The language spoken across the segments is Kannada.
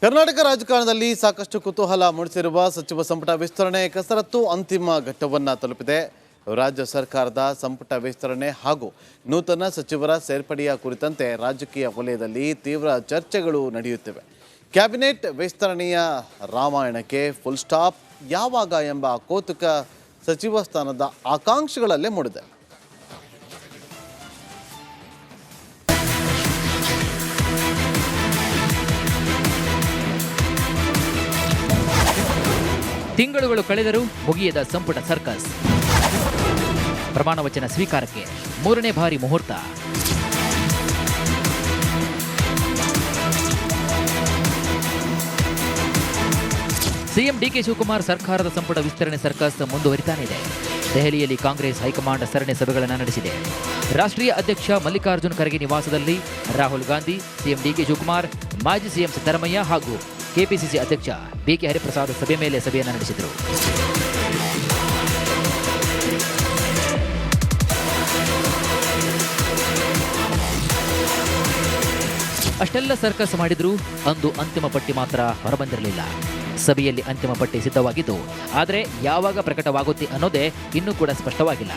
ಕರ್ನಾಟಕ ರಾಜಕಾರಣದಲ್ಲಿ ಸಾಕಷ್ಟು ಕುತೂಹಲ ಮೂಡಿಸಿರುವ ಸಚಿವ ಸಂಪುಟ ವಿಸ್ತರಣೆ ಕಸರತ್ತು ಅಂತಿಮ ಘಟ್ಟವನ್ನು ತಲುಪಿದೆ. ರಾಜ್ಯ ಸರ್ಕಾರದ ಸಂಪುಟ ವಿಸ್ತರಣೆ ಹಾಗೂ ನೂತನ ಸಚಿವರ ಸೇರ್ಪಡೆಯ ಕುರಿತಂತೆ ರಾಜಕೀಯ ವಲಯದಲ್ಲಿ ತೀವ್ರ ಚರ್ಚೆಗಳು ನಡೆಯುತ್ತಿವೆ. ಕ್ಯಾಬಿನೆಟ್ ವಿಸ್ತರಣೆಯ ರಾಮಾಯಣಕ್ಕೆ ಫುಲ್ ಸ್ಟಾಪ್ ಯಾವಾಗ ಎಂಬ ಕೌತುಕ ಸಚಿವ ಸ್ಥಾನದ ಆಕಾಂಕ್ಷಿಗಳಲ್ಲೇ ಮೂಡಿದೆ. ತಿಂಗಳುಗಳು ಕಳೆದರೂ ಮುಗಿಯದ ಸಂಪುಟ ಸರ್ಕಸ್. ಪ್ರಮಾಣ ವಚನ ಸ್ವೀಕಾರಕ್ಕೆ 3ನೇ ಬಾರಿ ಮುಹೂರ್ತ. ಸಿಎಂ ಡಿಕೆ ಶಿವಕುಮಾರ್ ಸರ್ಕಾರದ ಸಂಪುಟ ವಿಸ್ತರಣೆ ಸರ್ಕಸ್ ಮುಂದುವರಿತಾನೆ ಇದೆ. ದೆಹಲಿಯಲ್ಲಿ ಕಾಂಗ್ರೆಸ್ ಹೈಕಮಾಂಡ್ ಸರಣಿ ಸಭೆಗಳನ್ನು ನಡೆಸಿದೆ. ರಾಷ್ಟ್ರೀಯ ಅಧ್ಯಕ್ಷ ಮಲ್ಲಿಕಾರ್ಜುನ್ ಖರ್ಗೆ ನಿವಾಸದಲ್ಲಿ ರಾಹುಲ್ ಗಾಂಧಿ, ಸಿಎಂ ಡಿಕೆ ಶಿವಕುಮಾರ್, ಮಾಜಿ ಸಿಎಂ ಸಿದ್ದರಾಮಯ್ಯ ಹಾಗೂ ಕೆಪಿಸಿಸಿ ಅಧ್ಯಕ್ಷ ಬಿಕೆ ಹರಿಪ್ರಸಾದ್ ಸಭೆ ಮೇಲೆ ಸಭೆಯನ್ನು ನಡೆಸಿದರು. ಅಷ್ಟೆಲ್ಲ ಸರ್ಕಸ್ ಮಾಡಿದ್ರೂ ಅಂದು ಅಂತಿಮ ಪಟ್ಟಿ ಮಾತ್ರ ಹೊರಬಂದಿರಲಿಲ್ಲ. ಸಭೆಯಲ್ಲಿ ಅಂತಿಮ ಪಟ್ಟಿ ಸಿದ್ಧವಾಗಿದ್ದು, ಆದರೆ ಯಾವಾಗ ಪ್ರಕಟವಾಗುತ್ತೆ ಅನ್ನೋದೇ ಇನ್ನೂ ಕೂಡ ಸ್ಪಷ್ಟವಾಗಿಲ್ಲ.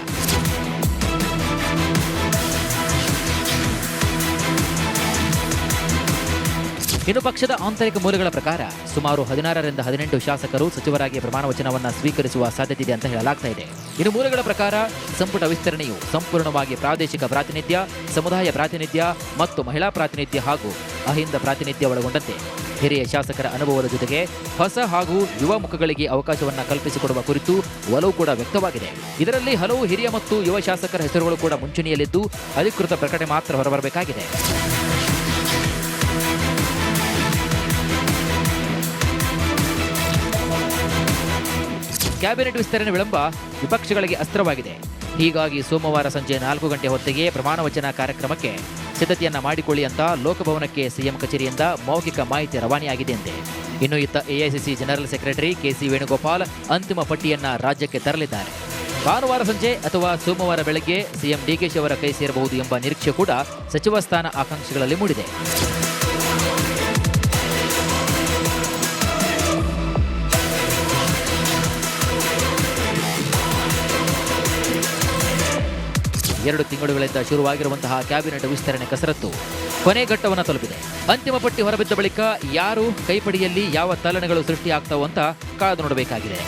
ಇನ್ನು ಪಕ್ಷದ ಆಂತರಿಕ ಮೂಲಗಳ ಪ್ರಕಾರ ಸುಮಾರು 16ರಿಂದ 18 ಶಾಸಕರು ಸಚಿವರಾಗಿ ಪ್ರಮಾಣ ವಚನವನ್ನು ಸ್ವೀಕರಿಸುವ ಸಾಧ್ಯತೆ ಇದೆ ಅಂತ ಹೇಳಲಾಗ್ತಾ ಇದೆ. ಇನ್ನು ಮೂಲಗಳ ಪ್ರಕಾರ ಸಂಪುಟ ವಿಸ್ತರಣೆಯು ಸಂಪೂರ್ಣವಾಗಿ ಪ್ರಾದೇಶಿಕ ಪ್ರಾತಿನಿಧ್ಯ, ಸಮುದಾಯ ಪ್ರಾತಿನಿಧ್ಯ ಮತ್ತು ಮಹಿಳಾ ಪ್ರಾತಿನಿಧ್ಯ ಹಾಗೂ ಅಹಿಂದ ಪ್ರಾತಿನಿಧ್ಯ ಒಳಗೊಂಡಂತೆ ಹಿರಿಯ ಶಾಸಕರ ಅನುಭವದ ಜೊತೆಗೆ ಹೊಸ ಹಾಗೂ ಯುವ ಮುಖಗಳಿಗೆ ಅವಕಾಶವನ್ನು ಕಲ್ಪಿಸಿಕೊಡುವ ಕುರಿತು ಒಲವು ಕೂಡ ವ್ಯಕ್ತವಾಗಿದೆ. ಇದರಲ್ಲಿ ಹಲವು ಹಿರಿಯ ಮತ್ತು ಯುವ ಶಾಸಕರ ಹೆಸರುಗಳು ಕೂಡ ಮುಂಚೂಣಿಯಲ್ಲಿದ್ದು ಅಧಿಕೃತ ಪ್ರಕಟಣೆ ಮಾತ್ರ ಹೊರಬರಬೇಕಾಗಿದೆ. ಕ್ಯಾಬಿನೆಟ್ ವಿಸ್ತರಣೆ ವಿಳಂಬ ವಿಪಕ್ಷಗಳಿಗೆ ಅಸ್ತ್ರವಾಗಿದೆ. ಹೀಗಾಗಿ ಸೋಮವಾರ ಸಂಜೆ 4 ಗಂಟೆ ಹೊತ್ತಿಗೆ ಪ್ರಮಾಣ ವಚನ ಕಾರ್ಯಕ್ರಮಕ್ಕೆ ಸಿದ್ಧತೆಯನ್ನ ಮಾಡಿಕೊಳ್ಳಿ ಅಂತ ಲೋಕಭವನಕ್ಕೆ ಸಿಎಂ ಕಚೇರಿಯಿಂದ ಮೌಖಿಕ ಮಾಹಿತಿ ರವಾನೆಯಾಗಿದೆಯಂತೆ. ಇನ್ನು ಇತ್ತ AICC general secretary KC Venugopal ಅಂತಿಮ ಪಟ್ಟಿಯನ್ನ ರಾಜ್ಯಕ್ಕೆ ತರಲಿದ್ದಾರೆ. ಭಾನುವಾರ ಸಂಜೆ ಅಥವಾ ಸೋಮವಾರ ಬೆಳಗ್ಗೆ ಸಿಎಂ ಡಿಕೆಶಿ ಅವರ ಕೈ ಸೇರಬಹುದು ಎಂಬ ನಿರೀಕ್ಷೆ ಕೂಡ ಸಚಿವ ಸ್ಥಾನ ಆಕಾಂಕ್ಷಿಗಳಲ್ಲಿ ಮೂಡಿದೆ. ಎರಡು ತಿಂಗಳುಗಳಿಂದ ಶುರುವಾಗಿರುವಂತಹ ಕ್ಯಾಬಿನೆಟ್ ವಿಸ್ತರಣೆ ಕಸರತ್ತು ಕೊನೆ ಘಟ್ಟವನ್ನು ತಲುಪಿದೆ. ಅಂತಿಮ ಪಟ್ಟಿ ಹೊರಬಿದ್ದ ಬಳಿಕ ಯಾರು ಕೈಪಡಿಯಲ್ಲಿ ಯಾವ ತಲ್ಲಣಗಳು ಸೃಷ್ಟಿಯಾಗ್ತಾವ ಅಂತ ಕಾದು ನೋಡಬೇಕಾಗಿದೆ.